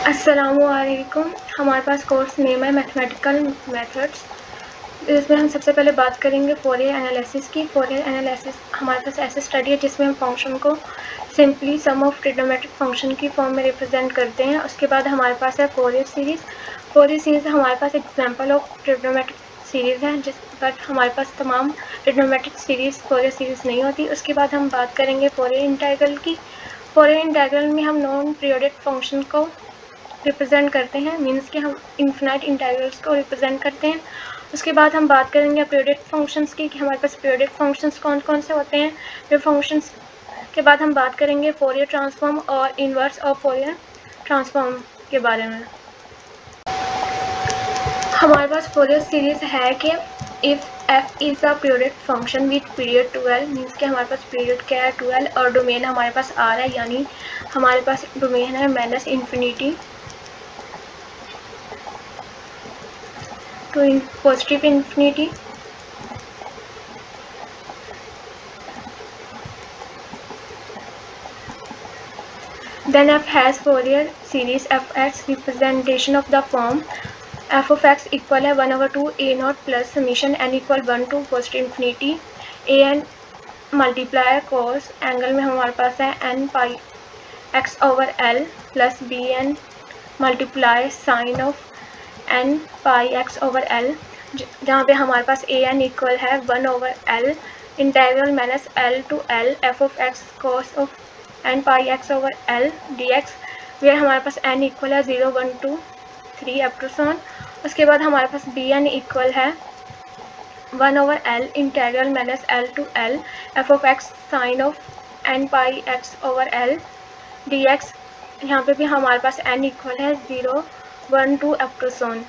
अस्सलामुअलैकुम। हमारे पास course name है मैथमेटिकल मेथड्स। इसमें हम सबसे पहले बात करेंगे फोरियर एनालिसिस की। फोरियर एनालिसिस हमारे पास ऐसे स्टडी है जिसमें हम फंक्शन को simply some of trigonometric function की फॉर्म में रिप्रेजेंट करते हैं। उसके बाद हमारे पास है फोरियर सीरीज़। फोरियर सीरीज़ हमारे पास एग्जाम्पल ऑफ ट्रिग्नोमेट्रिक सीरीज़ है बट हमारे पास तमाम ट्रिग्नोमेट्रिक सीरीज़ फोरियर सीरीज़ नहीं होती। उसके बाद हम बात करेंगे फोरियर इंटीग्रल की। फोरियर इंटीग्रल में हम नॉन पीरियोडिक फंक्शन को रिप्रेजेंट करते हैं, मीन्स कि हम इन्फिनाइट इंटीग्रल्स को रिप्रेजेंट करते हैं। उसके बाद हम बात करेंगे पीरियोडिक फंक्शंस की कि हमारे पास पीरियोडिक फंक्शंस कौन कौन से होते हैं। फिर फंक्शंस के बाद हम बात करेंगे फोरियर ट्रांसफॉर्म और इन्वर्स ऑफ फोरियर ट्रांसफॉर्म के बारे में। हमारे पास फोरियर सीरीज है कि if f is a periodic function with period 12, means कि हमारे पास पीरियड क्या है 12 और डोमेन हमारे पास R है, यानी हमारे पास डोमेन है minus infinity to positive infinity। Then f has Fourier series fx representation of the form f of x equal है 1/2 a naught plus summation n equal 1 to positive infinity a n multiply cos angle में हमारे पास है n pi x over l plus b n multiply sine of n pi x over l, जहाँ पे हमारे पास a n equal है 1/l integral minus l to l f of x cos of n pi x over l dx, where हमारे पास n equal है 0 1 2 3 up to sworn. उसके बाद हमारे पास बी एन इक्वल है 1/l integral minus l to l f of x sine of n pi x over l dx, यहाँ पे भी हमारे पास n इक्वल है 0 1 2 up to so on.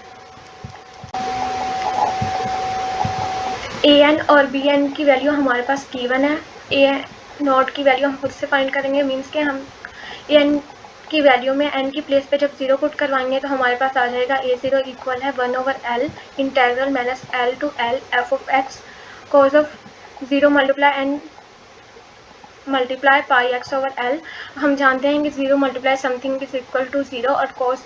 A n और बी एन की वैल्यू हमारे पास गिवन है। ए नॉट की वैल्यू हम खुद से फाइंड करेंगे, मीन्स के हम ए एन की वैल्यू में एन की प्लेस पे जब 0 पुट करवाएंगे तो हमारे पास आ जाएगा a0 इक्वल है 1/l integral minus l to l f of x cos of 0 multiply n multiply pi x over l. हम जानते हैं कि 0 multiply something is equal to 0 और cos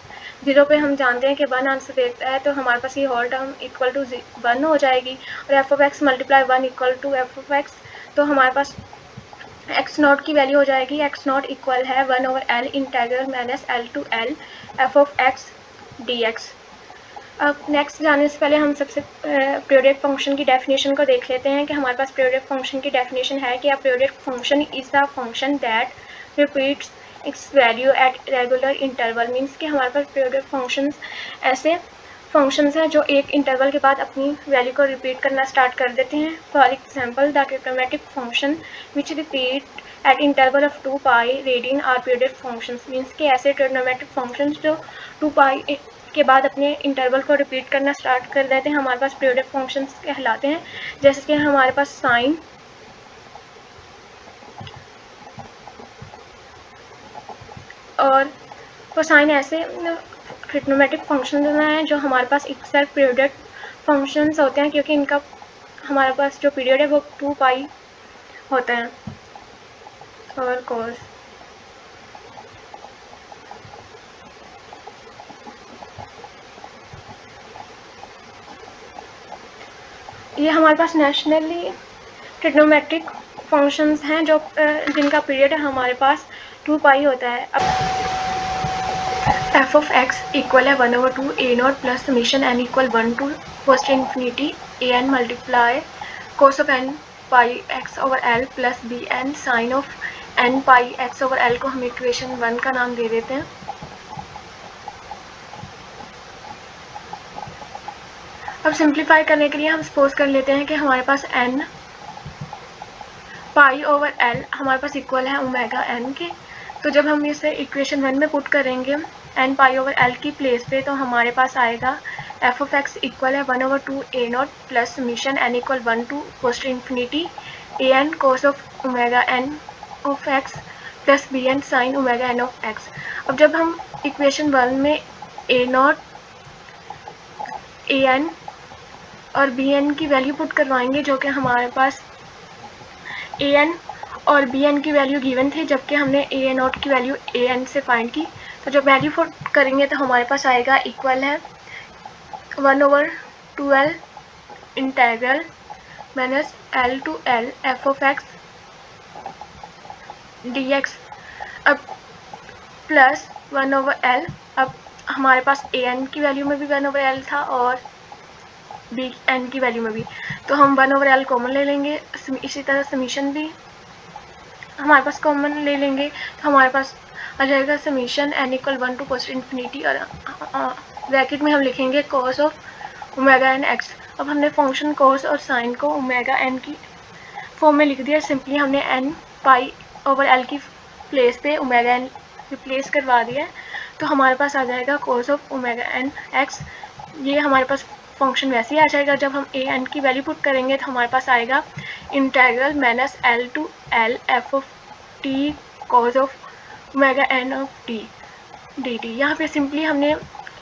0 पे हम जानते हैं कि 1 आंसर देता है, तो हमारे पास ये होल टर्म इक्वल टू 1 हो जाएगी। और f of x multiply 1 equal to f of x, तो हमारे पास एक्स नॉट की वैल्यू हो जाएगी एक्स नॉट इक्वल है 1/l integral minus l to l f of x d x. अब नेक्स्ट जाने से पहले हम सबसे पीरियोडिक फंक्शन की डेफिनेशन को देख लेते हैं कि हमारे पास पीरियोडिक फंक्शन की डेफिनेशन है कि a periodic function is a function that repeats it's value at regular interval, means कि हमारे पास पीरियोडिक फंक्शंस ऐसे फंक्शंस हैं जो एक इंटरवल के बाद अपनी वैल्यू को रिपीट करना स्टार्ट कर देते हैं। For example the trigonometric function which repeat at interval of 2 pi radian are periodic functions, means कि ऐसे ट्रिग्नोमेट्रिक फंक्शंस जो 2 पाई के बाद अपने इंटरवल को रिपीट करना स्टार्ट कर देते हैं हमारे पास पीरियोडिक फंक्शंस कहलाते हैं। जैसे कि हमारे पास साइन और कोसाइन ऐसे ट्रिग्नोमेट्रिक फंक्शंस हैं जो हमारे पास एक्सेक्ट पीरियोडिक फंक्शंस होते हैं, क्योंकि इनका हमारे पास जो पीरियड है वो 2 पाई होता है। और कोस ये हमारे पास नेशनली ट्रिग्नोमेट्रिक फंक्शंस हैं जो जिनका पीरियड हमारे पास 2 पाई होता है। अब एफ ऑफ एक्स इक्वल है 1/2 a not plus summation n equal 1 to first infinity a n multiply cos of n pi x over l plus b n sine of n pi x over l को हम equation 1 का नाम दे देते हैं। अब simplify करने के लिए हम सपोज कर लेते हैं कि हमारे पास n पाई ओवर l हमारे पास इक्वल है ओमेगा n के, तो जब हम इसे इक्वेशन 1 में पुट करेंगे n पाई ओवर l की प्लेस पे, तो हमारे पास आएगा f ऑफ x इक्वल है 1/2 a not plus summation n equal 1 to first infinity a n cos of omega n of x plus b n sine omega n of x। अब जब हम इक्वेशन 1 में a नॉट a n और b n की value put करवाएंगे, जो कि हमारे पास ए एन और बी एन की वैल्यू गिवन थे, जबकि हमने ए एन नॉट की वैल्यू ए एन से फाइंड की, तो जब वैल्यू पुट करेंगे तो हमारे पास आएगा इक्वल है 1/12 integral minus L to L f of x dx, अब प्लस 1/L। अब हमारे पास an की वैल्यू में भी 1/L था और bn की वैल्यू में भी, तो हम 1/L कॉमन ले लेंगे। इसी तरह समीशन भी हमारे पास कॉमन ले लेंगे, तो हमारे पास आ जाएगा समीशन n = 1 to cos इन्फिनिटी, और ब्रैकेट में हम लिखेंगे cos of omega n x. अब हमने फंक्शन cos और साइन को ओमेगा एन की फॉर्म में लिख दिया। सिंपली हमने n π/L की प्लेस पे ओमेगा एन रिप्लेस करवा दिया, तो हमारे पास आ जाएगा cos of omega n x. ये हमारे पास फंक्शन वैसे ही आ जाएगा। जब हम ए एन की वैल्यू पुट करेंगे तो हमारे पास आएगा integral minus L to L f of t cos of omega n of t dt। यहाँ पे सिंपली हमने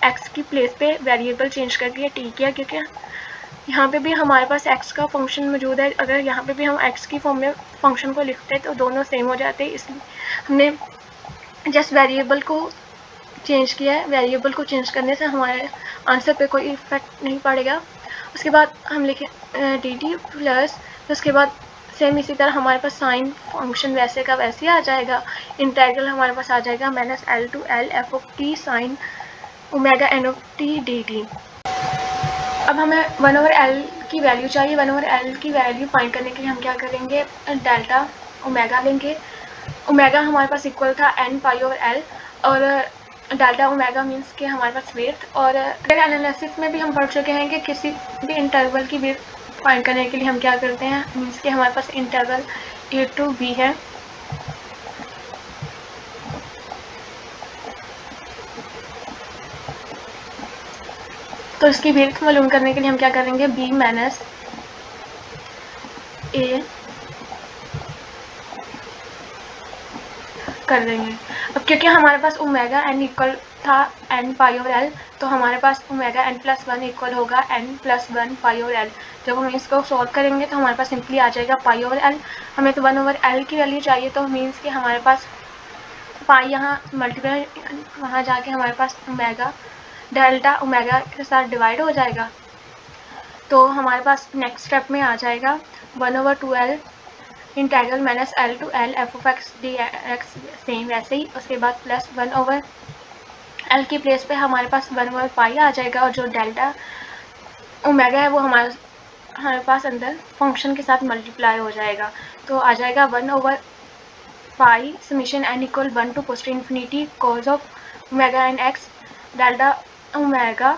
x की प्लेस पे वेरिएबल चेंज कर दिया t किया, क्योंकि यहाँ पे भी हमारे पास x का फंक्शन मौजूद है। अगर यहाँ पे भी हम x की फॉर्म में फंक्शन को लिखते तो दोनों सेम हो जाते, इसलिए हमने जस्ट वेरिएबल को चेंज किया है। वेरिएबल को चेंज करने से हमारे आंसर पे कोई इफेक्ट नहीं पड़ेगा। उसके बाद हम लिखें dt प्लस, उसके बाद सेम इसी तरह हमारे पास साइन फंक्शन वैसे का वैसे ही आ जाएगा। इंटीग्रल हमारे पास आ जाएगा minus L to L f of t sine omega n of t dt। अब हमें 1/L की वैल्यू चाहिए। 1/L की वैल्यू फाइंड करने के लिए हम क्या करेंगे, डेल्टा ओमेगा लेंगे। ओमेगा हमारे पास इक्वल था n π/L, और डेल्टा ओमेगा मीन्स कि हमारे पास विड्थ। और एनालिसिस में भी हम पढ़ चुके हैं कि किसी भी इंटरवल की विड्थ फाइंड करने के लिए हम क्या करते हैं, मीन्स कि हमारे पास इंटरवल a to b है, तो इसकी विड्थ मालूम करने के लिए हम क्या करेंगे, b माइनस a कर देंगे। अब क्योंकि हमारे पास ओमेगा n इक्वल था n π/L, तो हमारे पास ओमेगा n + 1 इक्वल होगा n + 1 π/L। जब हम इसको सॉल्व करेंगे तो हमारे पास सिंपली आ जाएगा π/L। हमें तो 1/L की वैल्यू चाहिए, तो मीन्स कि हमारे पास पाई यहाँ मल्टीप्लाई वहाँ जाके हमारे पास ओमेगा डेल्टा ओमेगा के साथ डिवाइड हो जाएगा। तो हमारे पास नेक्स्ट स्टेप में आ जाएगा 1/2L integral minus L to L f of x dx, same वैसे ही। उसके बाद प्लस 1/L की प्लेस पे हमारे पास 1/π आ जाएगा, और जो डेल्टा ओमेगा है वो हमारे पास अंदर फंक्शन के साथ मल्टीप्लाई हो जाएगा। तो आ जाएगा 1/π summation n = 1 to cos infinity cos of omega n x delta omega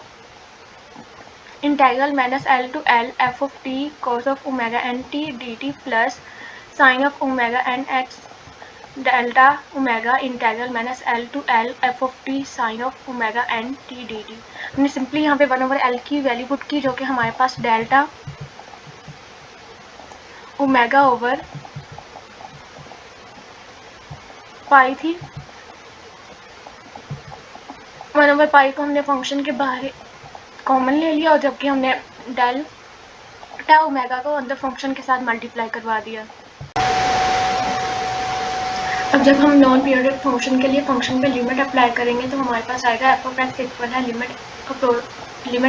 integral minus L to L f of t cos of omega n t dt plus sine of omega n x delta omega integral minus L to L f of t sine of omega n t dt। हमने simply यहाँ पे 1/L की value put की, जो कि हमारे पास delta omega over पाई थी। 1/π को हमने फंक्शन के बाहर कॉमन ले लिया, और जबकि हमने डेल्टा ओमेगा को अंदर फंक्शन के साथ मल्टीप्लाई करवा दिया। अब जब हम नॉन पीरियोडिक फंक्शन के लिए फंक्शन पे लिमिट अप्लाई करेंगे तो हमारे पास आएगा f of x इक्वल है limit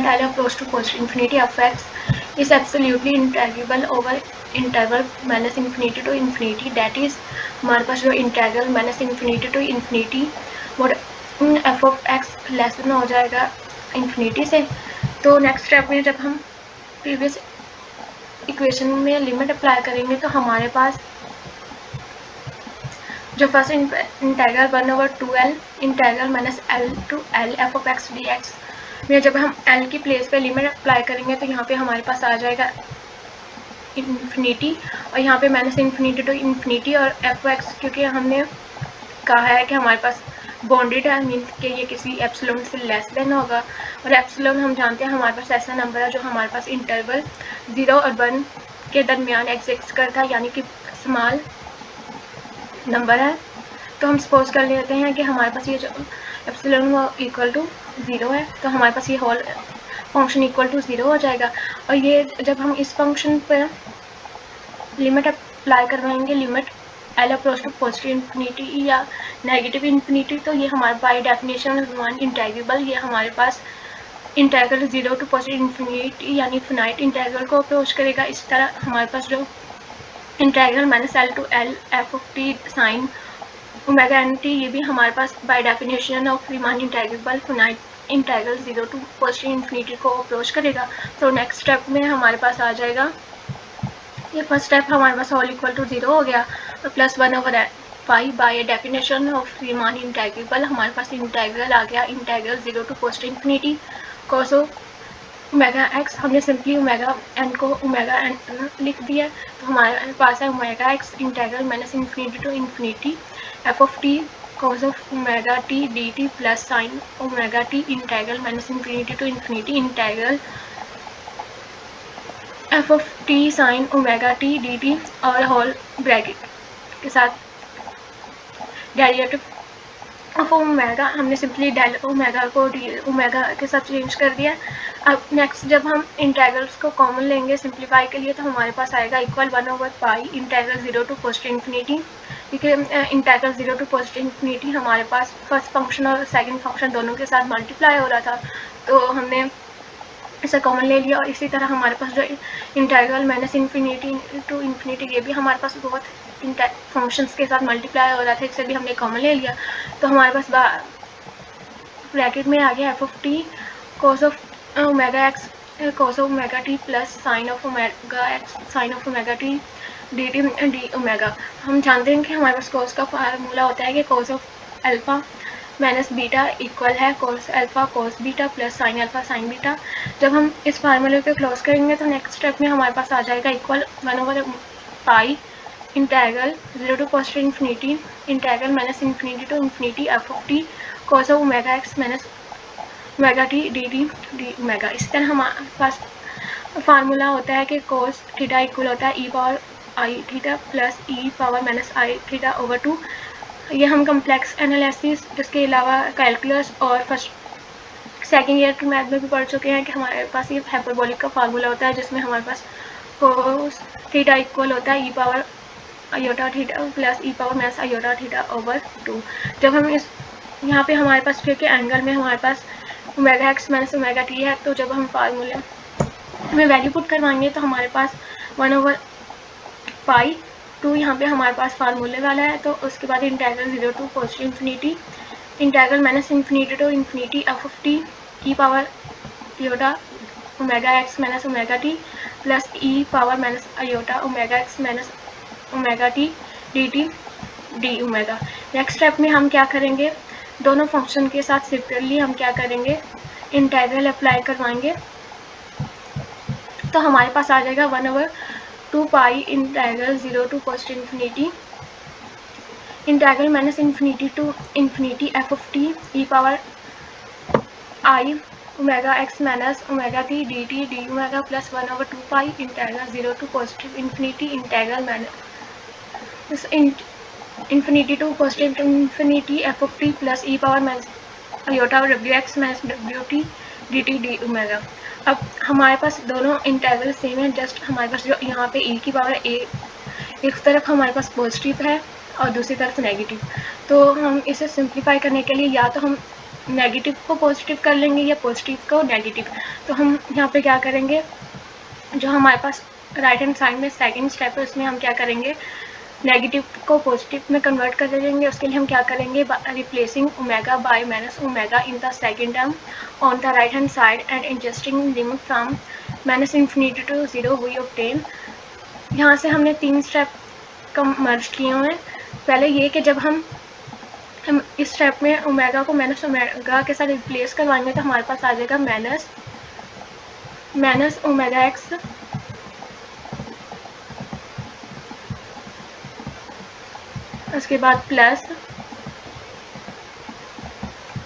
L approach to cos infinity of x is absolutely integrable over interval minus infinity to infinity, that is हमारे पास जो integral minus infinity to infinity mod f of x less than हो जाएगा infinity से। तो next step में जब हम प्रीवियस इक्वेशन में लिमिट अप्लाई करेंगे तो हमारे पास जो first integral 1/2L integral minus L to L f of x dx में जब हम L की प्लेस पे लिमिट अप्लाई करेंगे तो यहाँ पे हमारे पास आ जाएगा इन्फिनिटी, और यहाँ पे माइनस इन्फिनिटी टू इन्फिनिटी, और f of x क्योंकि हमने कहा है कि हमारे पास बाउंडेड है, मीन्स कि ये किसी एप्सिलॉन से लेस देन होगा, और एप्सिलॉन हम जानते हैं हमारे पास ऐसा नंबर है जो हमारे पास इंटरवल 0 और 1 के दरमियान एग्जिस्ट करता है, यानी कि स्मॉल नंबर है। तो हम सपोज कर लेते हैं कि हमारे पास ये जो एप्सिलॉन वो इक्वल टू 0 है, तो हमारे पास ये होल फंक्शन इक्वल टू 0 हो जाएगा। और ये जब हम इस फंक्शन पर लिमिट अप्लाई करवाएंगे, limit L approach to positive infinity या नेगेटिव इन्फिनिटी, तो ये हमारे बाय डेफिनेशन रीमान इंटेग्रेबल, ये हमारे पास इंटेग्रल 0 टू पॉजिटिव इन्फिनिटी यानी फिनाइट इंटेग्रल को अप्रोच करेगा। इस तरह हमारे पास जो integral minus L to L f of t sine omega n t, ये भी हमारे पास by definition of Riemann integrable finite integral 0 to positive infinity को अप्रोच करेगा। तो नेक्स्ट स्टेप में हमारे पास आ जाएगा, ये फर्स्ट स्टेप हमारे पास ऑल इक्वल टू 0 हो गया, और प्लस 1/पाई by definition of Riemann integrable हमारे पास इंटेग्रल आ गया, integral 0 to positive infinity cos omega x, हमने सिंपली ओमेगा एन को ओमेगा एन लिख दिया, तो हमारे पास है omega x integral minus infinity to infinity f of t cos of omega t d t plus sine omega t integral minus infinity to infinity integral f of t sine omega t d t और whole bracket के साथ derivative of omega, हमने simply del omega को omega के साथ change कर दिया। अब नेक्स्ट जब हम इंटेग्रल्स को कॉमन लेंगे सिंप्लीफाई के लिए, तो हमारे पास आएगा इक्वल 1/पाई इंटेग्रल 0 टू पॉजिटिव इन्फिनिटी, क्योंकि इंटेग्रल 0 टू पॉजिटिव इन्फिनिटी हमारे पास फर्स्ट फंक्शन और सेकंड फंक्शन दोनों के साथ मल्टीप्लाई हो रहा था, तो हमने इसे कॉमन ले लिया। और इसी तरह हमारे पास जो integral minus infinity to infinity, ये भी हमारे पास बहुत फंक्शंस के साथ मल्टीप्लाई हो रहा था, इसे भी हमने कॉमन ले लिया, तो हमारे पास ब्रैकेट में आ गया f of t cos of omega x cos of omega t plus sine of omega x sine of omega t d t d omega. हम जानते हैं कि हमारे पास कॉस का फार्मूला होता है कि cos of alpha minus beta equal है cos alpha cos beta plus sine alpha sine beta. जब हम इस फार्मूले को क्लोज करेंगे तो नेक्स्ट स्टेप में हमारे पास आ जाएगा इक्वल 1/पाई integral 0 to positive infinity integral minus infinity to infinity f of t cos of omega x minus omega t d t d omega. इसी तरह हमारे पास फार्मूला होता है कि कॉस थीटा इक्वल होता है ई पावर आई theta plus e power minus आई theta over 2। ये हम कम्प्लेक्स एनालिसिस इसके अलावा कैलकुलस और फर्स्ट सेकेंड ईयर के मैथ में भी पढ़ चुके हैं कि हमारे पास ये हाइपरबोलिक का फार्मूला होता है, जिसमें हमारे पास कोस थीटा इक्वल होता है e power iota theta plus e power minus iota theta over 2। जब हम इस यहाँ पे हमारे पास फिर के एंगल में हमारे पास omega x minus omega t है, तो जब हम फार्मूले में वैल्यू पुट करवाएंगे तो हमारे पास 1/पाई 2 यहाँ पे हमारे पास फार्मूले वाला है। तो उसके बाद integral 0 to positive infinity integral minus infinity to infinity f of t e power iota omega x minus omega t plus e power minus iota omega x minus omega t d t d omega. Next step में हम क्या करेंगे, दोनों function के साथ separately हम क्या करेंगे, इंटेग्रल अप्लाई करवाएंगे, तो हमारे पास आ जाएगा 1/2पाई integral 0 to positive infinity integral minus infinity to infinity f of t e power i omega x minus omega t d t d omega plus 1/2पाई integral 0 to positive infinity integral minus infinity to positive infinity f of T plus e power minus iota W x minus W T d t d omega. अब हमारे पास दोनों integral same है, just हमारे पास जो यहाँ पे e की पावर a एक तरफ हमारे पास पॉजिटिव है और दूसरी तरफ नेगेटिव, तो हम इसे सिंप्लीफाई करने के लिए या तो हम नेगेटिव को पॉजिटिव कर लेंगे या पॉजिटिव को नेगेटिव। तो हम यहाँ पे क्या करेंगे, जो हमारे पास राइट हैंड साइड में सेकेंड स्टेप है उसमें हम क्या करेंगे, नेगेटिव को पॉजिटिव में कन्वर्ट कर देंगे। उसके लिए हम क्या करेंगे, replacing omega by minus omega in the second term on the right hand side and adjusting limit from minus infinity to 0 we obtain. यहाँ से हमने 3 स्टेप कम मर्ज किए हुए हैं। पहले ये कि जब हम इस स्टेप में ओमेगा को माइनस ओमेगा के साथ रिप्लेस करवाएंगे तो हमारे पास आ जाएगा माइनस ओमेगा एक्स उसके बाद प्लस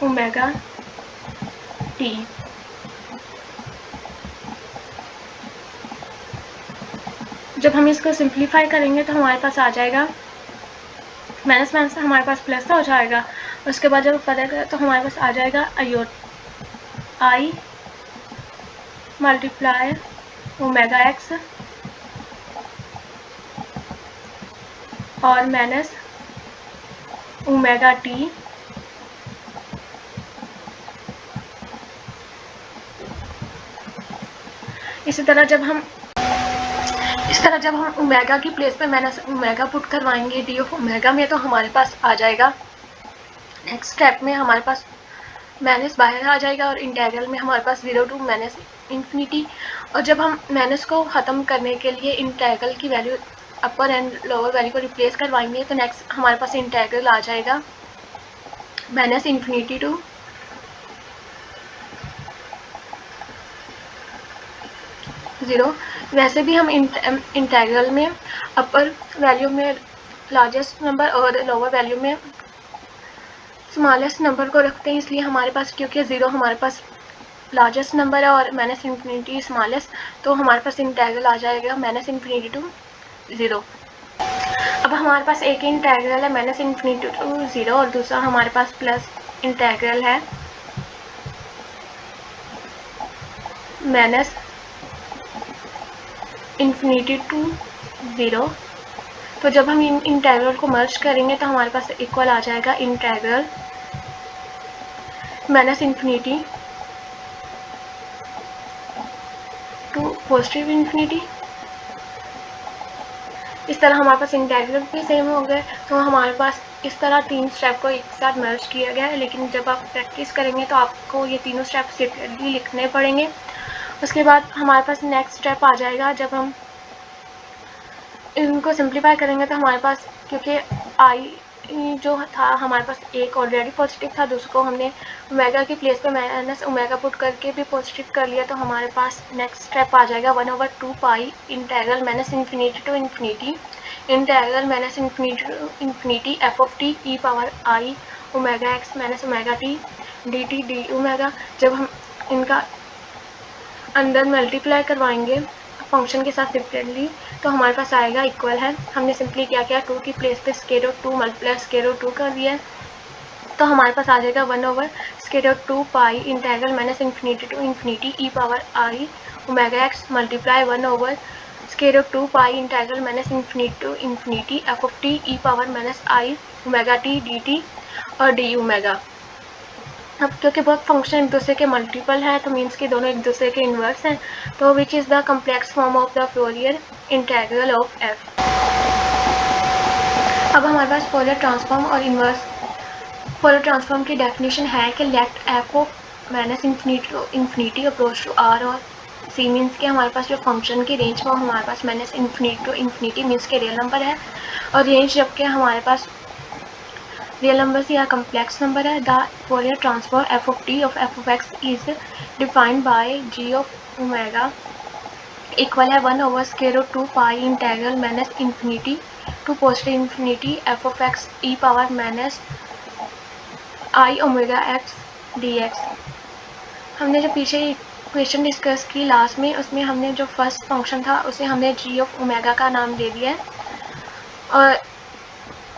ओमेगा टी। जब हम इसको सिंप्लीफाई करेंगे तो हमारे पास आ जाएगा माइनस माइनस हमारे पास प्लस हो जाएगा। उसके बाद जब पता करें तो हमारे पास आ जाएगा आई मल्टीप्लाई ओमेगा एक्स और माइनस ओमेगा टी इसी तरह जब हम ओमेगा की प्लेस पे माइनस ओमेगा पुट करवाएंगे डी ऑफ ओमेगा में, तो हमारे पास आ जाएगा नेक्स्ट स्टेप में हमारे पास माइनस बाहर आ जाएगा और इंटीग्रल में हमारे पास 0 टू माइनस इन्फिनिटी। और जब हम माइनस को ख़त्म करने के लिए इंटीग्रल की value upper and lower value को रिप्लेस करवाएंगे, तो नेक्स्ट हमारे पास इंटीग्रल आ जाएगा माइनस इन्फिनिटी टू 0। वैसे भी हम इंटीग्रल में अपर वैल्यू में लार्जेस्ट नंबर और लोअर वैल्यू में स्मॉलेस्ट नंबर को रखते हैं, इसलिए हमारे पास क्योंकि 0 हमारे पास लार्जेस्ट नंबर है और माइनस इन्फिनिटी स्मॉलेस्ट, तो हमारे पास इंटीग्रल आ जाएगा माइनस इन्फिनिटी टू 0। अब हमारे पास एक इंटीग्रल है माइनस इन्फिनिटी टू 0 और दूसरा हमारे पास प्लस इंटीग्रल है माइनस इन्फिनिटी टू 0। तो जब हम इन इंटीग्रल को मर्ज करेंगे तो हमारे पास इक्वल आ जाएगा integral minus infinity to positive infinity. इस तरह हमारे पास इंटीग्रल भी सेम हो गए। तो हमारे पास इस तरह 3 स्टेप को एक साथ मर्ज किया गया है, लेकिन जब आप प्रैक्टिस करेंगे तो आपको ये तीनों स्टेप सेपरेटली लिखने पड़ेंगे। उसके बाद हमारे पास नेक्स्ट स्टेप आ जाएगा, जब हम इनको सिंप्लीफाई करेंगे तो हमारे पास, क्योंकि आई जो था हमारे पास एक ऑलरेडी पॉजिटिव था, दूसरे को हमने ओमेगा की प्लेस पे माइनस ओमेगा पुट करके भी पॉजिटिव कर लिया, तो हमारे पास नेक्स्ट स्टेप आ जाएगा 1/2 pi integral minus infinity to infinity integral minus infinity to infinity f of t e power i omega x minus omega t d t d omega. जब हम इनका अंदर मल्टीप्लाई करवाएंगे फंक्शन के साथ सेपरेटली, तो हमारे पास आएगा इक्वल है। हमने सिंपली क्या किया, 2 की प्लेस पे square root 2 multiply square root 2 कर दिया, तो हमारे पास आ जाएगा 1/2 pi integral minus infinity to infinity e power i omega x multiply 1/2 pi integral minus infinity to infinity f of t e power minus i omega t d t और d omega. अब क्योंकि बहुत function एक दूसरे के multiple है, तो means कि दोनों एक दूसरे के इन्वर्स हैं, तो which is the complex form of the Fourier integral of f. अब हमारे पास फोरियर ट्रांसफॉर्म और इन्वर्स फोरियर ट्रांसफॉर्म की डेफिनेशन है कि let f of minus infinity approach to r और सी, मीन्स के हमारे पास जो फंक्शन की रेंज वो हमारे पास minus infinity to infinity means के रियल नंबर है, और रेंज जबकि हमारे पास रियल नंबर या कम्प्लेक्स नंबर है। The Fourier transform f of t of f of x is defined by g of omega equal है 1/2 pi integral minus infinity to positive infinity f of x e power minus i omega x d x. हमने जो पीछे question discuss की last में, उसमें हमने जो first function था उसे हमने जी ऑफ ओमेगा का नाम दे दिया है, और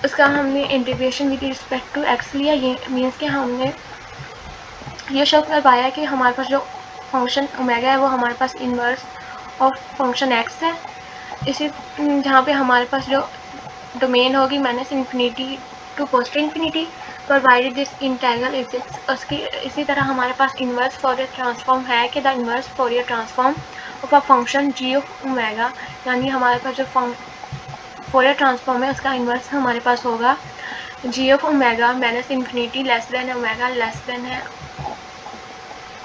उसका हमने integration with respect to x लिया। ये मीन्स कि हमने ये शो कर पाया कि हमारे पास जो फंक्शन ओमेगा है वो हमारे पास इन्वर्स ऑफ फंक्शन एक्स है। इसी जहाँ पे हमारे पास जो डोमेन होगी minus infinity to positive infinity, provided this integral exists. उसकी इसी तरह हमारे पास इन्वर्स फोरियर ट्रांसफॉर्म है कि the inverse Fourier transform of a function G of omega, यानी हमारे पास जो फोरियर ट्रांसफॉर्म है उसका इन्वर्स हमारे पास होगा g of omega minus infinity less than omega less than है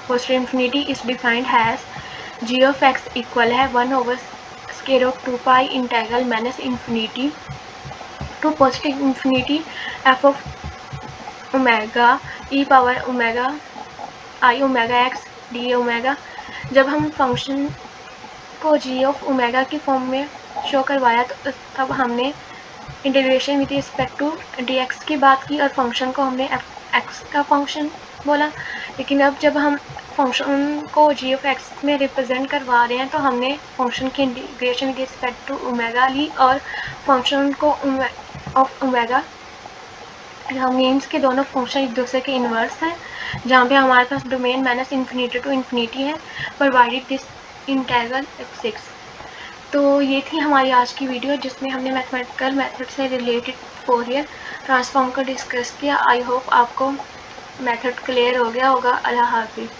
positive infinity is defined as g of x equal है 1/2 pi integral minus infinity to positive infinity f of omega e power omega i omega x d omega. जब हम function को g of omega की form में show करवाया तो तब हमने integration with respect to d x की बात की और फंक्शन को हमने एक्स का फंक्शन बोला। लेकिन अब जब हम फंक्शन को जी ऑफ एक्स में रिप्रेजेंट करवा रहे हैं तो हमने फंक्शन की integration with respect to omega ली और फंक्शन को ऑफ ओमेगा, मीन्स के दोनों फंक्शन एक दूसरे के इन्वर्स हैं, जहाँ पे हमारे पास domain minus infinity to infinity है, प्रोवाइडेड दिस इंटीग्रल एक्सिस्ट। तो ये थी हमारी आज की वीडियो जिसमें हमने मैथमेटिकल मेथड से रिलेटेड फोरियर ट्रांसफॉर्म को डिस्कस किया। आई होप आपको मेथड क्लियर हो गया होगा। अल्लाह हाफिज़।